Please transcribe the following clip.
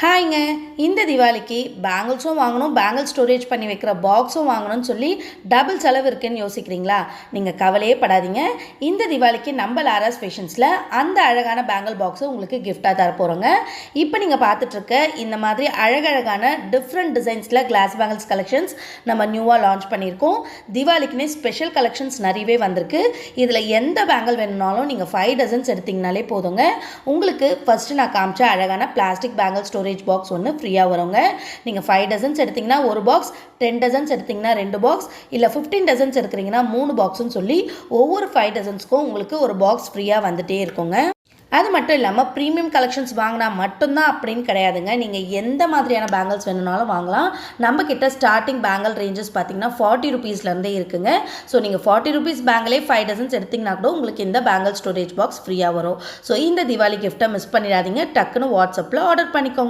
ஹாய்ங்க. இந்த தீபாவளிக்கு பேங்கிள்ஸும் வாங்கணும், பேங்கிள் ஸ்டோரேஜ் பண்ணி வைக்கிற பாக்ஸும் வாங்கணும்னு சொல்லி டபுள் செலவு இருக்குன்னு யோசிக்கிறீங்களா? நீங்கள் கவலையே படாதீங்க. இந்த தீபாவளிக்கு நம்ம லாராஸ் ஃபேஷன்ஸில் அந்த அழகான பேங்கிள் பாக்ஸை உங்களுக்கு கிஃப்டாக தரப்போகிறோங்க. இப்போ நீங்கள் பார்த்துட்ருக்க இந்த மாதிரி அழகழகான டிஃப்ரெண்ட் டிசைன்ஸில் கிளாஸ் பேங்கிள்ஸ் கலெக்ஷன்ஸ் நம்ம நியூவாக லான்ச் பண்ணியிருக்கோம். தீபாவளிக்குன்னே ஸ்பெஷல் கலெக்ஷன்ஸ் நிறையவே வந்திருக்கு. இதில் எந்த பேங்கிள் வேணும்னாலும் நீங்கள் 5 டசன்ஸ் எடுத்திங்கனாலே போதுங்க. உங்களுக்கு ஃபஸ்ட்டு நான் காமிச்ச அழகான பிளாஸ்டிக் பேங்கிள் ஸ்டோரேஜ் பாக்ஸ் ஒன்று ஃப்ரீயாக வருங்க. நீங்கள் 5 டசன்ஸ் எடுத்திங்கன்னா ஒரு பாக்ஸ், 10 டசன்ஸ் எடுத்திங்கன்னா 2 பாக்ஸ், இல்லை 15 டசன்ஸ் எடுக்கிறீங்கன்னா 3 பாக்ஸ்ன்னு சொல்லி ஒவ்வொரு 5 டசன்ஸ்க்கும் உங்களுக்கு ஒரு பாக்ஸ் ஃப்ரீயாக வந்துகிட்டே இருக்குங்க. அது மட்டும் இல்லாமல் ப்ரீமியம் கலெக்ஷன்ஸ் வாங்கினா மட்டும்தான் அப்படின்னு கிடையாதுங்க. நீங்கள் எந்த மாதிரியான பேங்கிள்ஸ் வேணும்னாலும் வாங்கலாம். நம்மக்கிட்ட ஸ்டார்டிங் பேங்கிள் ரேஞ்சஸ் பார்த்தீங்கன்னா 40 ருபீஸ்லேருந்தே இருக்குங்க. ஸோ நீங்கள் 40 ருபீஸ் பேங்கிளே 5 டசன்ஸ் எடுத்திங்கன்னா கூட உங்களுக்கு இந்த பேங்கிள் ஸ்டோரேஜ் பாக்ஸ் ஃப்ரீயாக வரும். ஸோ இந்த தீபாவளி கிஃப்ட்டை மிஸ் பண்ணிடாதீங்க. டக்குன்னு வாட்ஸ்அப்பில் ஆர்டர் பண்ணிக்கோங்க.